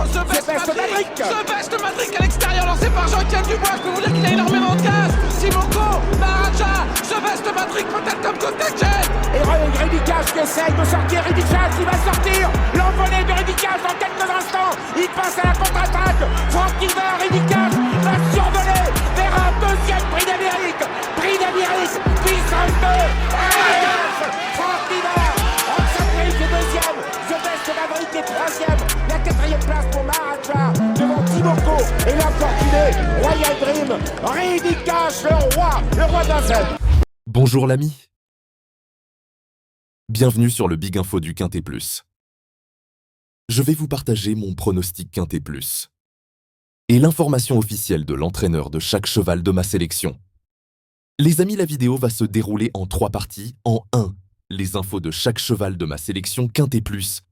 The Best Matrix à l'extérieur, lancé par Jean-Étienne Dubois. Je peux vous dire qu'il a énormément de gaz. Simoko, Maharaja, The Best Matrix peut-être comme contact. Et Ridicage qui essaye de sortir. Ridicage qui va sortir. L'envolée de Ridicage dans quelques instants. Il passe à la contre-attaque. Franck Niver, Ridicage va survoler vers un deuxième prix d'Amérique. Prix d'Amérique, puissance 2. Franck Niver, Oxenbridge est deuxième. The Best Maverick est troisième. La quatrième place pour Maharaja devant Timoko et l'infortuné Royal Dream. Ridicage, le roi de Vincennes. Bonjour l'ami. Bienvenue sur le Big Info du Quintet Plus. Je vais vous partager mon pronostic Quintet Plus et l'information officielle de l'entraîneur de chaque cheval de ma sélection. Les amis, la vidéo va se dérouler en 3 parties. En 1, les infos de chaque cheval de ma sélection Quintet Plus.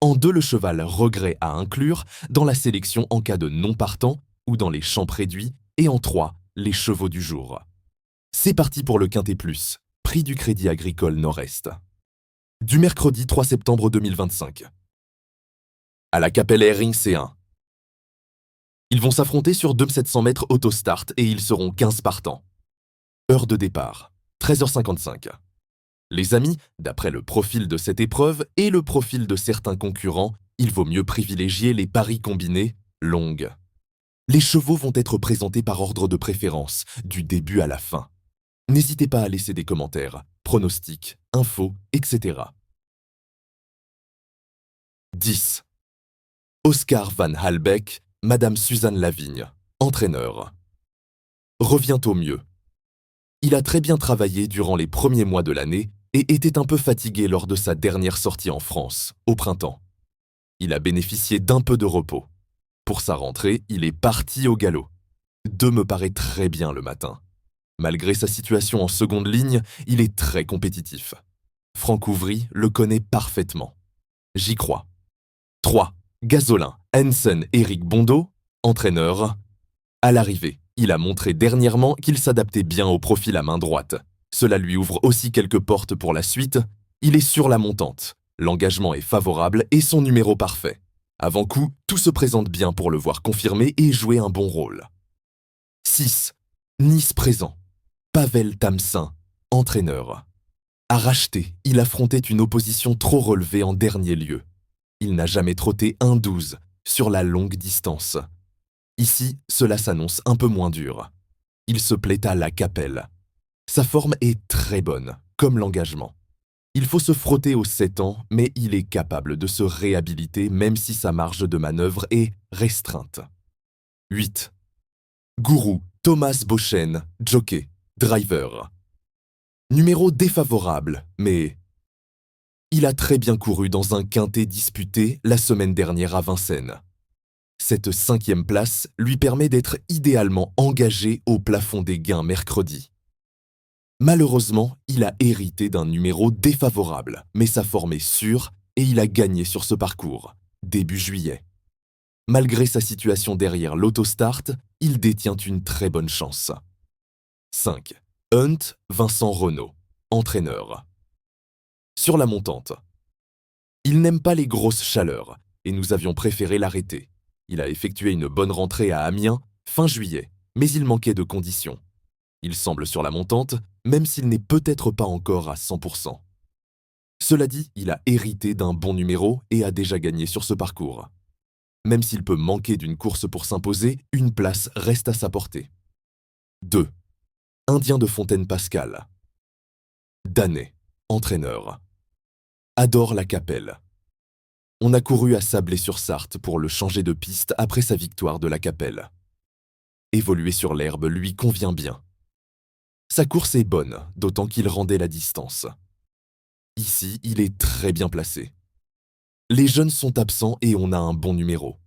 En 2, le cheval regret à inclure dans la sélection en cas de non partant ou dans les champs réduits. Et en 3, les chevaux du jour. C'est parti pour le Quintet Plus, prix du Crédit Agricole Nord-Est. Du mercredi 3 septembre 2025. À la Capelle Ring C1. Ils vont s'affronter sur 2700 mètres autostart et ils seront 15 partants. Heure de départ, 13h55. Les amis, d'après le profil de cette épreuve et le profil de certains concurrents, il vaut mieux privilégier les paris combinés longues. Les chevaux vont être présentés par ordre de préférence, du début à la fin. N'hésitez pas à laisser des commentaires, pronostics, infos, etc. 10. Oscar Van Halbeck, Madame Suzanne Lavigne, entraîneur. Revient au mieux. Il a très bien travaillé durant les premiers mois de l'année et était un peu fatigué lors de sa dernière sortie en France, au printemps. Il a bénéficié d'un peu de repos. Pour sa rentrée, il est parti au galop. 2 me paraît très bien le matin. Malgré sa situation en seconde ligne, il est très compétitif. Franck Ouvry le connaît parfaitement. J'y crois. 3. Gazolin, Hansen, Éric Bondeau, entraîneur. À l'arrivée, il a montré dernièrement qu'il s'adaptait bien au profil à main droite. Cela lui ouvre aussi quelques portes pour la suite. Il est sur la montante. L'engagement est favorable et son numéro parfait. Avant coup, tout se présente bien pour le voir confirmer et jouer un bon rôle. 6. Nice présent. Pavel Tamsin, entraîneur. À racheter, il affrontait une opposition trop relevée en dernier lieu. Il n'a jamais trotté 1,12 sur la longue distance. Ici, cela s'annonce un peu moins dur. Il se plaît à la Capelle. Sa forme est très bonne, comme l'engagement. Il faut se frotter aux 7 ans, mais il est capable de se réhabiliter même si sa marge de manœuvre est restreinte. 8. Gourou, Thomas Beauchesne, jockey, driver. Numéro défavorable, mais il a très bien couru dans un quintet disputé la semaine dernière à Vincennes. Cette 5e place lui permet d'être idéalement engagé au plafond des gains mercredi. Malheureusement, il a hérité d'un numéro défavorable, mais sa forme est sûre et il a gagné sur ce parcours, début juillet. Malgré sa situation derrière l'autostart, il détient une très bonne chance. 5. Hunt Vincent Renaud, entraîneur. Sur la montante. Il n'aime pas les grosses chaleurs et nous avions préféré l'arrêter. Il a effectué une bonne rentrée à Amiens fin juillet, mais il manquait de conditions. Il semble sur la montante, même s'il n'est peut-être pas encore à 100%. Cela dit, il a hérité d'un bon numéro et a déjà gagné sur ce parcours. Même s'il peut manquer d'une course pour s'imposer, une place reste à sa portée. 2. Indien de Fontaine Pascal. Danet, entraîneur. Adore la Capelle. On a couru à Sablé-sur-Sarthe pour le changer de piste après sa victoire de la Capelle. Évoluer sur l'herbe lui convient bien. Sa course est bonne, d'autant qu'il rendait la distance. Ici, il est très bien placé. Les jeunes sont absents et on a un bon numéro.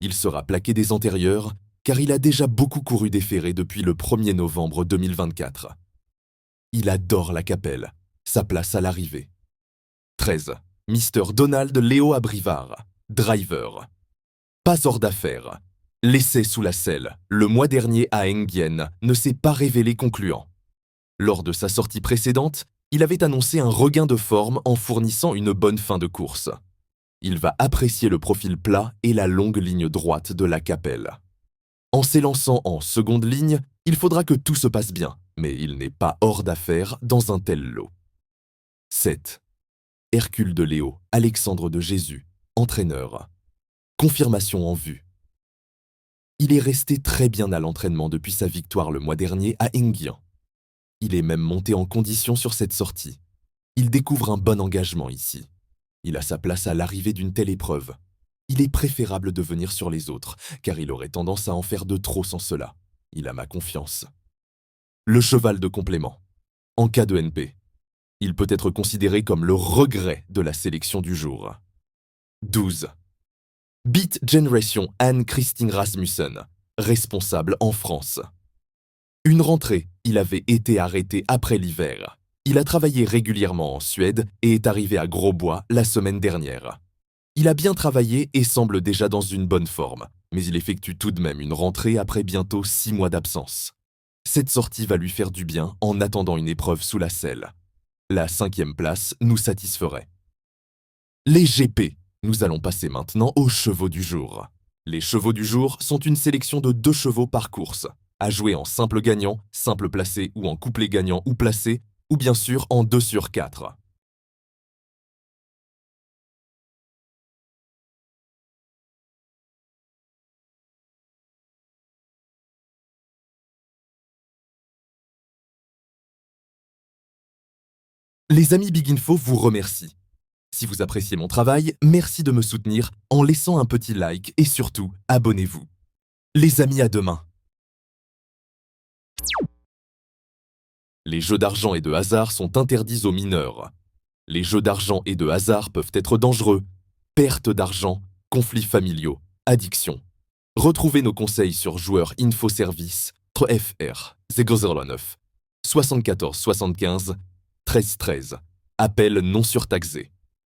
Il sera plaqué des antérieurs car il a déjà beaucoup couru des ferrés depuis le 1er novembre 2024. Il adore la Capelle, sa place à l'arrivée. 13. Mister Donald Léo Abrivard, driver. Pas hors d'affaire. L'essai sous la selle, le mois dernier à Enghien, ne s'est pas révélé concluant. Lors de sa sortie précédente, il avait annoncé un regain de forme en fournissant une bonne fin de course. Il va apprécier le profil plat et la longue ligne droite de la Capelle. En s'élançant en seconde ligne, il faudra que tout se passe bien, mais il n'est pas hors d'affaire dans un tel lot. 7. Hercule de Léo, Alexandre de Jésus, entraîneur. Confirmation en vue. Il est resté très bien à l'entraînement depuis sa victoire le mois dernier à Enghien. Il est même monté en condition sur cette sortie. Il découvre un bon engagement ici. Il a sa place à l'arrivée d'une telle épreuve. Il est préférable de venir sur les autres, car il aurait tendance à en faire de trop sans cela. Il a ma confiance. Le cheval de complément. En cas de NP, il peut être considéré comme le regret de la sélection du jour. 12. Beat Generation Anne-Christine Rasmussen, responsable en France. Une rentrée, il avait été arrêté après l'hiver. Il a travaillé régulièrement en Suède et est arrivé à Grosbois la semaine dernière. Il a bien travaillé et semble déjà dans une bonne forme, mais il effectue tout de même une rentrée après bientôt 6 mois d'absence. Cette sortie va lui faire du bien en attendant une épreuve sous la selle. La 5e place nous satisferait. Les GP. Nous allons passer maintenant aux chevaux du jour. Les chevaux du jour sont une sélection de 2 chevaux par course, à jouer en simple gagnant, simple placé ou en couplet gagnant ou placé, ou bien sûr en 2 sur 4. Les amis Big Info vous remercient. Si vous appréciez mon travail, merci de me soutenir en laissant un petit like et surtout, abonnez-vous. Les amis, à demain. Les jeux d'argent et de hasard sont interdits aux mineurs. Les jeux d'argent et de hasard peuvent être dangereux. Perte d'argent, conflits familiaux, addiction. Retrouvez nos conseils sur Joueurs Info Service, FR 009 74 75 13 13. Appel non surtaxé.